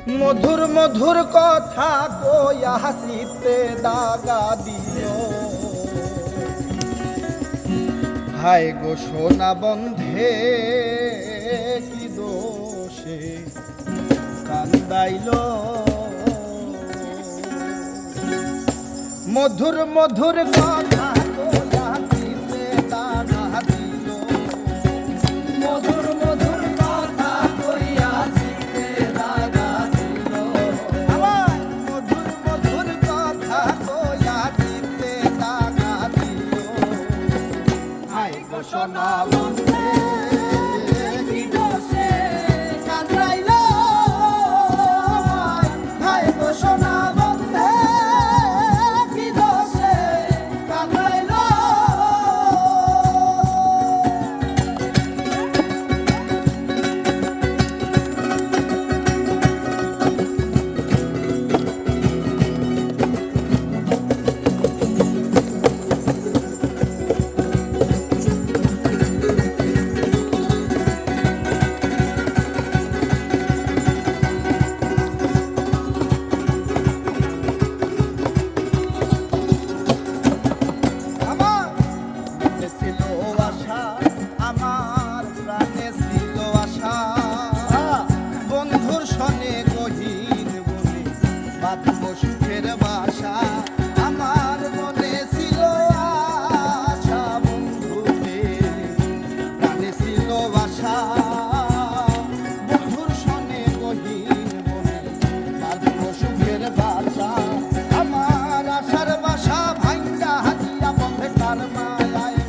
মধুর মধুর কথা কইয়া হাসিতে দাগা দিও। হায় গো সোনা বন্ধে কি দোষে কান্দাইল। মধুর মধুর কথা কইয়া হাসিতে দাগা দিও। মধুর মধুর কথা কইয়া হাসিতে দাগা দিও। আমার মধুর মধুর কথা কইয়া হাসিতে দাগা দিও। হায় গো সোনা বন্ধে কি দোষে কান্দাইল। হায় গো সোনা বন্ধে কি দোষে কান্দাইল। সুখের বাসা আমার মনে ছিল আশা বন্ধুদের প্রাণে ছিল বাসা। বন্ধুর সনে গহীন বনে বাঁধব সুখের বাসা। আমার আশার বাসা ভাঙ্গা হাতিয়া বন্ধে কার মায়ায়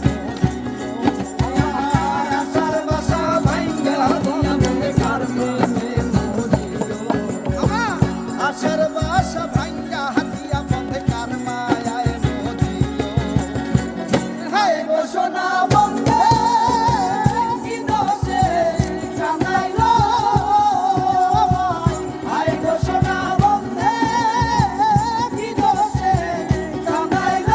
আমার আশার বাসা ভাঙ্গা হাতিয়া বন্ধে কার মায়ায় আশার বাসা ভাঙ্গা হাতিয়া বন্ধে কার মায়ায় নদীও। হায় গো সোনা বন্ধে কি দোষে কান্দাইল। হায় গো সোনা বন্ধে কি দোষে কান্দাইল।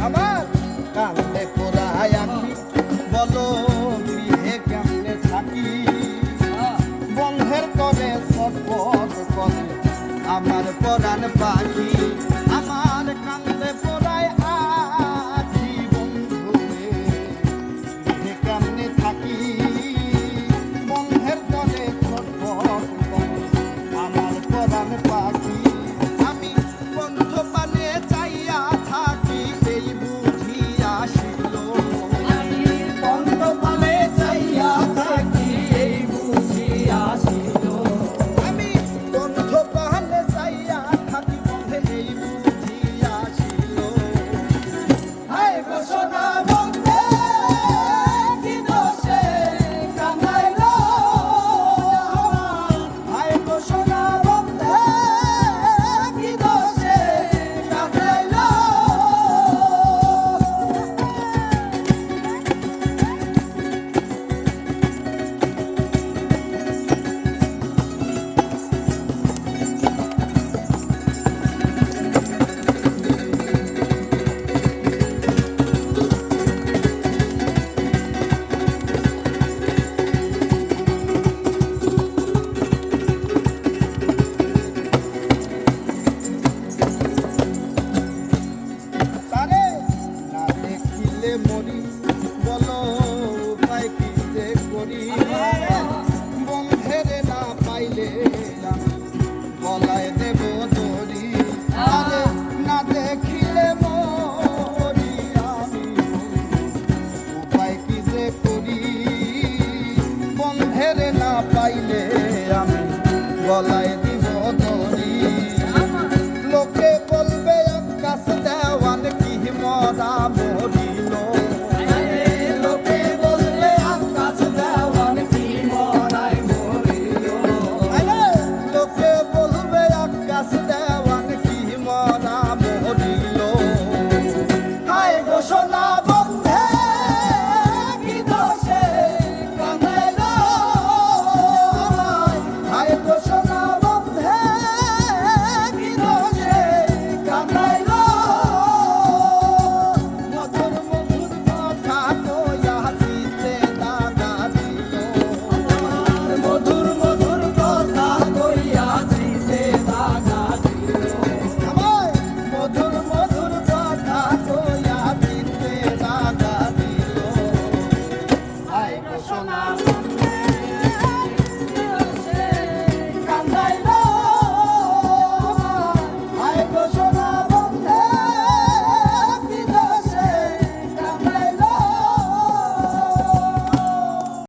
আমার কান্দে পোড়ায় আঁখি বলো গৃহে কেমনে থাকি। বন্ধের করে ছটফট করে আমার পরাণ পাখি।